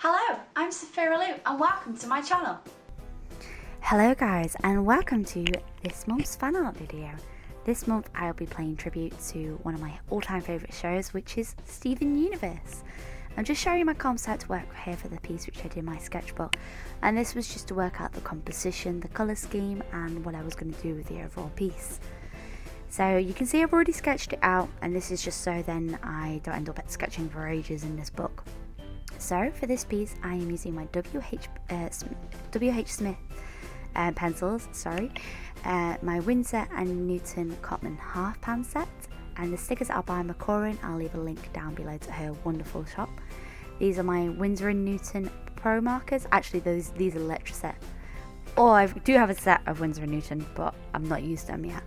Hello, I'm Sophia Lou and welcome to my channel. Hello guys and welcome to this month's fan art video. This month I'll be playing tribute to one of my all-time favourite shows, which is Steven Universe. I'm just showing my concept work here for the piece which I did in my sketchbook, and this was just to work out the composition, the colour scheme and what I was going to do with the overall piece. So you can see I've already sketched it out, and this is just so then I don't end up sketching for ages in this book. So for this piece I am using my WH Smith pencils, my Winsor and Newton Cotman half pan set, and the stickers are by McCoran. I'll leave a link down below to her wonderful shop. These are my Winsor and Newton Pro markers. Actually these are Letraset. Oh, I do have a set of Winsor and Newton, but I'm not used to them yet.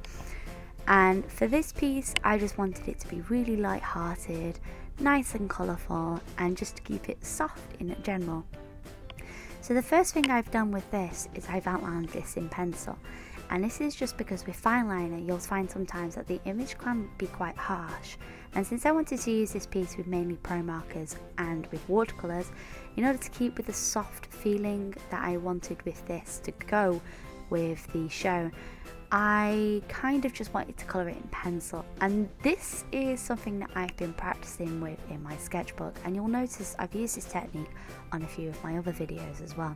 And for this piece I just wanted it to be really light-hearted, nice and colourful, and just to keep it soft in general. So the first thing I've done with this is I've outlined this in pencil, and this is just because with fine liner you'll find sometimes that the image can be quite harsh, and since I wanted to use this piece with mainly pro markers and with watercolours, in order to keep with the soft feeling that I wanted with this to go with the show, I kind of just wanted to colour it in pencil, and this is something that I've been practicing with in my sketchbook, and you'll notice I've used this technique on a few of my other videos as well.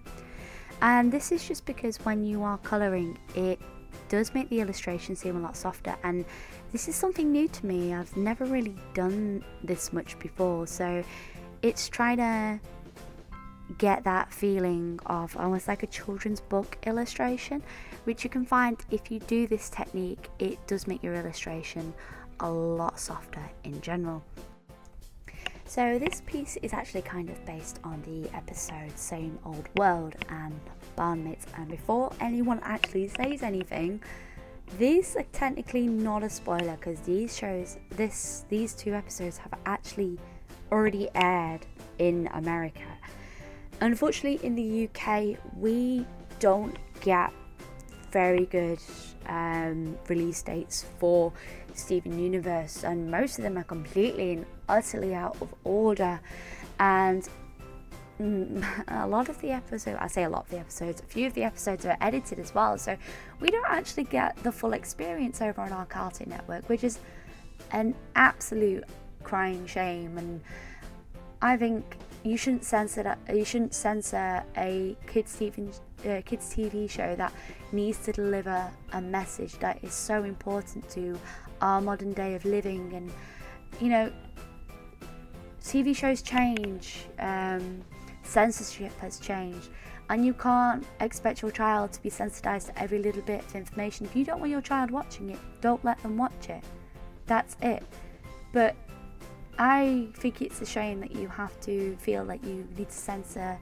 And this is just because when you are colouring, it does make the illustration seem a lot softer, and this is something new to me. I've never really done this much before, so it's trying to get that feeling of almost like a children's book illustration, which you can find if you do this technique. It does make your illustration a lot softer in general. So this piece is actually kind of based on the episode Same Old World and Barnmates, and before anyone actually says anything, these are technically not a spoiler because these two episodes have actually already aired in America. Unfortunately in the UK we don't get very good release dates for Steven Universe, and most of them are completely and utterly out of order, and a lot of the episodes, I say a lot of the episodes, a few of the episodes are edited as well, so we don't actually get the full experience over on our Cartoon Network, which is an absolute crying shame. And I think you shouldn't censor a kids TV show that needs to deliver a message that is so important to our modern day of living. And you know, TV shows change, censorship has changed, and you can't expect your child to be sensitized to every little bit of information. If you don't want your child watching it, don't let them watch it. That's it. But I think it's a shame that you have to feel like you need to censor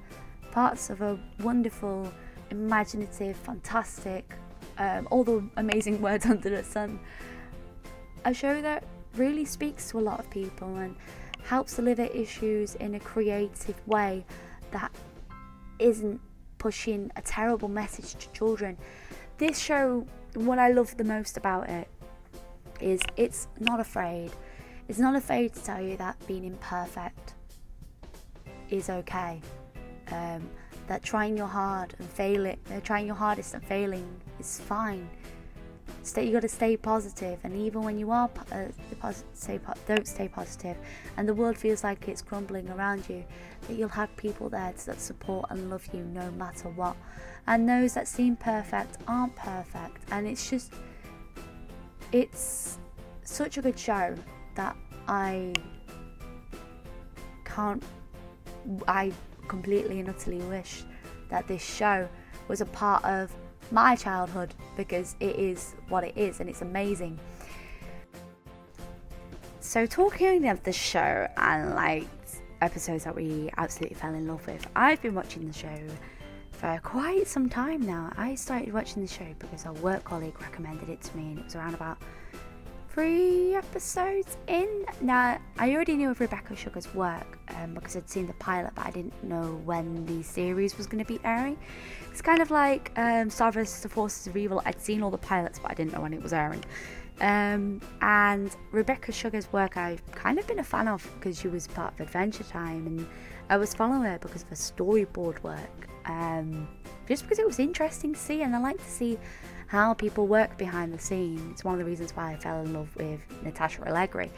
parts of a wonderful, imaginative, fantastic, all the amazing words under the sun, a show that really speaks to a lot of people and helps deliver issues in a creative way that isn't pushing a terrible message to children. This show, what I love the most about it is it's not afraid. It's not afraid to tell you that being imperfect is okay. That trying your hardest and failing is fine. You got to stay positive, and even when you are don't stay positive, and the world feels like it's crumbling around you, that you'll have people there that support and love you no matter what. And those that seem perfect aren't perfect, and it's such a good show that I completely and utterly wish that this show was a part of my childhood, because it is what it is and it's amazing. So talking of the show and like episodes that we absolutely fell in love with, I've been watching the show for quite some time now. I started watching the show because a work colleague recommended it to me, and it was around about 3 episodes in. Now I already knew of Rebecca Sugar's work because I'd seen the pilot, but I didn't know when the series was going to be airing. It's kind of like Star vs. the Forces of Evil. I'd seen all the pilots, but I didn't know when it was airing. And Rebecca Sugar's work I've kind of been a fan of because she was part of Adventure Time, and I was following her because of her storyboard work, just because it was interesting to see, and I like to see how people work behind the scenes. It's one of the reasons why I fell in love with Natasha Allegri,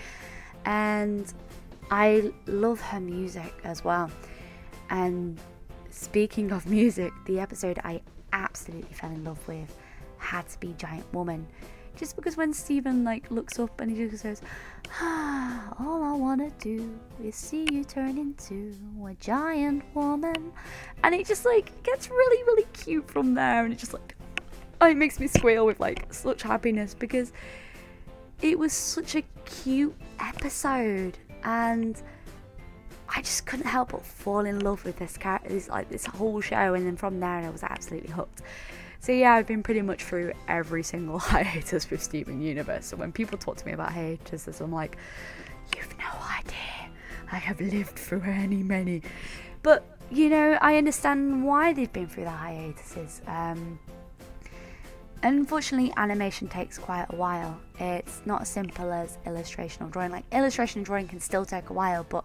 and I love her music as well. And speaking of music, the episode I absolutely fell in love with had to be Giant Woman. Just because when Stephen looks up and he just says, all I wanna do is see you turn into a giant woman, and it just gets really, really cute from there, and it just it makes me squeal with such happiness because it was such a cute episode, and I just couldn't help but fall in love with this character, this whole show, and then from there I was absolutely hooked. So yeah, I've been pretty much through every single hiatus with Steven Universe. So when people talk to me about hiatuses, I'm like, you've no idea. I have lived through many. But, I understand why they've been through the hiatuses. Unfortunately, animation takes quite a while. It's not as simple as illustration or drawing. Illustration and drawing can still take a while, but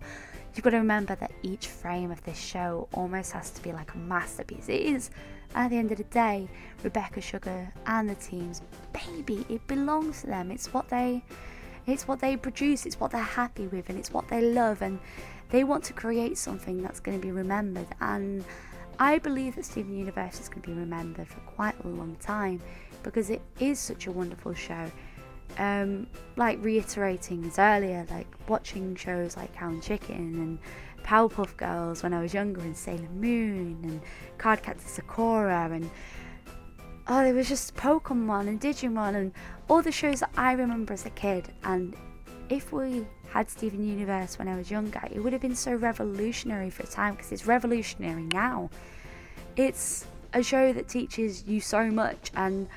you've got to remember that each frame of this show almost has to be like a masterpiece. It is, at the end of the day, Rebecca Sugar and the team's baby. It belongs to them. It's what they produce. It's what they're happy with, and it's what they love, and they want to create something that's going to be remembered. And I believe that Steven Universe is going to be remembered for quite a long time because it is such a wonderful show. Reiterating this earlier, watching shows like Cow and Chicken and Powerpuff Girls when I was younger, and Sailor Moon and Cardcaptor Sakura, and there was just Pokemon and Digimon and all the shows that I remember as a kid. And if we had Steven Universe when I was younger, it would have been so revolutionary for a time, because it's revolutionary now. It's a show that teaches you so much, and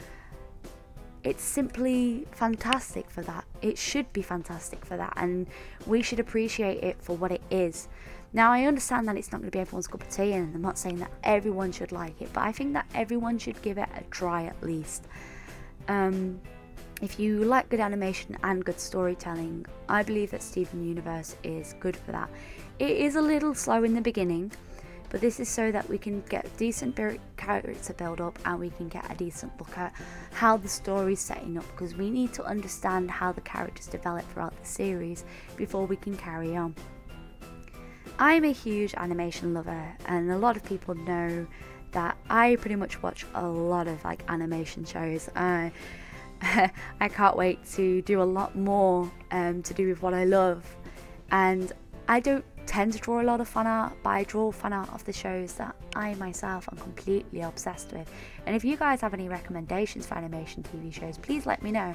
it's simply fantastic for that. It should be fantastic for that, and we should appreciate it for what it is. Now, I understand that it's not going to be everyone's cup of tea, and I'm not saying that everyone should like it, but I think that everyone should give it a try at least. If you like good animation and good storytelling, I believe that Steven Universe is good for that. It is a little slow in the beginning, but this is so that we can get a decent character build up, and we can get a decent look at how the story's setting up, because we need to understand how the characters develop throughout the series before we can carry on. I'm a huge animation lover, and a lot of people know that I pretty much watch a lot of animation shows. I can't wait to do a lot more to do with what I love, and I don't tend to draw a lot of fan art, but I draw fan art of the shows that I myself am completely obsessed with. And if you guys have any recommendations for animation TV shows, please let me know.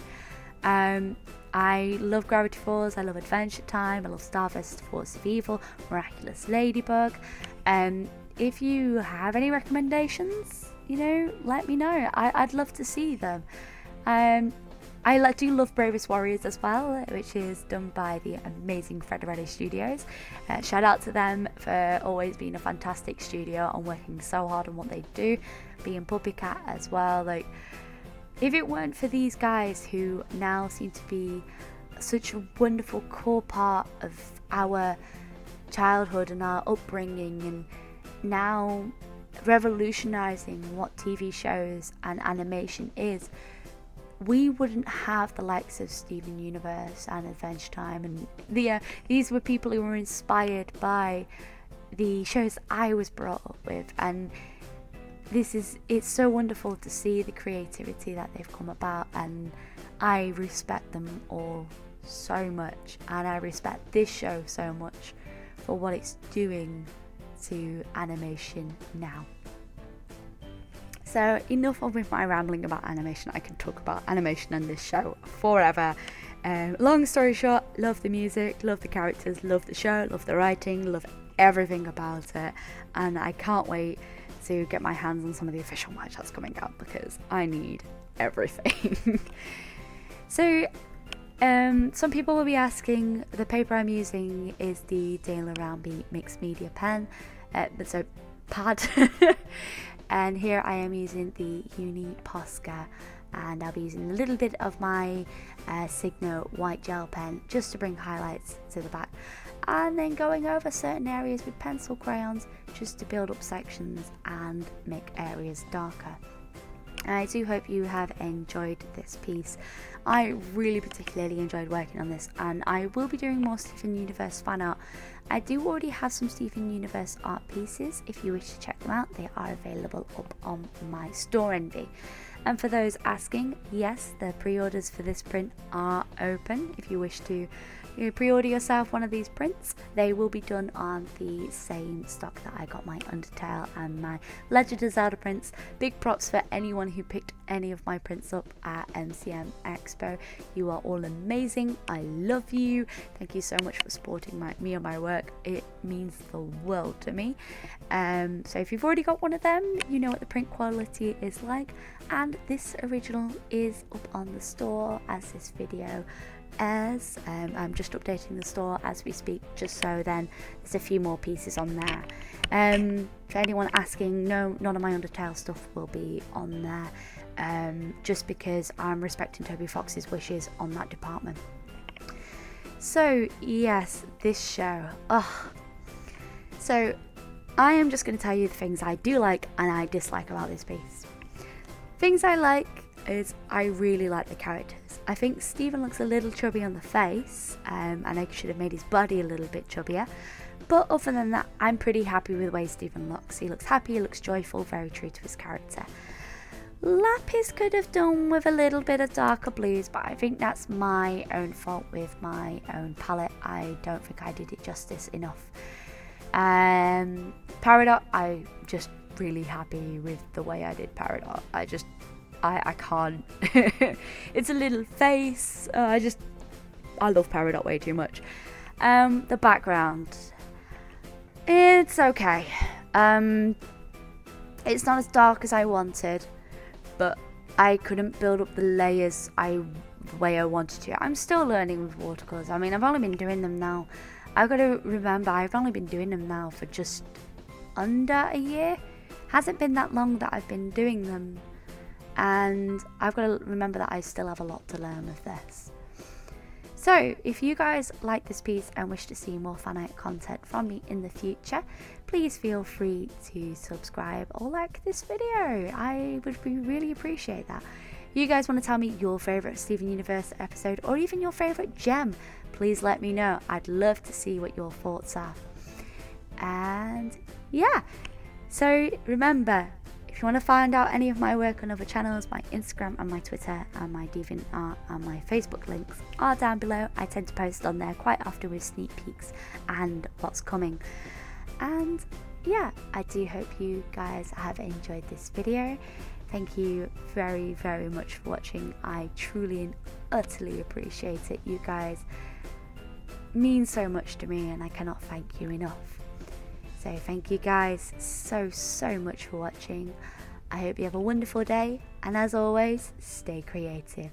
I love Gravity Falls, I love Adventure Time, I love Star vs. Force of Evil, Miraculous Ladybug. If you have any recommendations, let me know. I'd love to see them. I do love Bravest Warriors as well, which is done by the amazing Frederato Studios. Shout out to them for always being a fantastic studio and working so hard on what they do. Being Puppycat as well. If it weren't for these guys who now seem to be such a wonderful core part of our childhood and our upbringing, and now revolutionizing what TV shows and animation is, we wouldn't have the likes of Steven Universe and Adventure Time, and these were people who were inspired by the shows I was brought up with. And it's so wonderful to see the creativity that they've come about, and I respect them all so much, and I respect this show so much for what it's doing to animation now. So enough of my rambling about animation. I can talk about animation and this show forever. Long story short, love the music, love the characters, love the show, love the writing, love everything about it, and I can't wait to get my hands on some of the official merch that's coming out, because I need everything. So some people will be asking, the paper I'm using is the Daler Roundby Mixed Media pen, so pad. And here I am using the Uni Posca and I'll be using a little bit of my Signo white gel pen just to bring highlights to the back, and then going over certain areas with pencil crayons just to build up sections and make areas darker. I do hope you have enjoyed this piece. I really particularly enjoyed working on this, and I will be doing more Steven Universe fan art. I do already have some Steven Universe art pieces. If you wish to check them out, they are available up on my Store Envy. And for those asking, yes, the pre-orders for this print are open. If you wish to pre-order yourself one of these prints, they will be done on the same stock that I got my Undertale and my Legend of Zelda prints. Big props for anyone who picked any of my prints up at MCM Expo. You are all amazing. I love you. Thank you so much for supporting me and my work. It means the world to me. So if you've already got one of them, you know what the print quality is like. And this original is up on the store as this video airs. I'm just updating the store as we speak, just so then there's a few more pieces on there. For anyone asking, no, none of my Undertale stuff will be on there, just because I'm respecting Toby Fox's wishes on that department. So yes, this show, so I am just going to tell you the things I do like and I dislike about this piece. Things I like is I really like the characters. I think Steven looks a little chubby on the face, and I should have made his body a little bit chubbier. But other than that, I'm pretty happy with the way Steven looks. He looks happy, he looks joyful, very true to his character. Lapis could have done with a little bit of darker blues, but I think that's my own fault with my own palette. I don't think I did it justice enough. Peridot, I'm just really happy with the way I did Peridot. I can't. It's a little face. I love Peridot way too much. The background, it's okay. It's not as dark as I wanted, but I couldn't build up the layers the way I wanted to. I'm still learning with watercolors. I mean, I've only been doing them now. I've got to remember, I've only been doing them now for just under a year. Hasn't been that long that I've been doing them, and I've got to remember that I still have a lot to learn with this. So if you guys like this piece and wish to see more fan art content from me in the future, please feel free to subscribe or like this video. I would really appreciate that. You guys want to tell me your favourite Steven Universe episode or even your favourite gem, please let me know. I'd love to see what your thoughts are. And yeah, so remember, if you want to find out any of my work on other channels, my Instagram and my Twitter and my DeviantArt and my Facebook links are down below. I tend to post on there quite often with sneak peeks and what's coming. And yeah, I do hope you guys have enjoyed this video. Thank you very, very much for watching. I truly and utterly appreciate it. You guys mean so much to me and I cannot thank you enough. So thank you guys so much for watching. I hope you have a wonderful day, and as always, stay creative.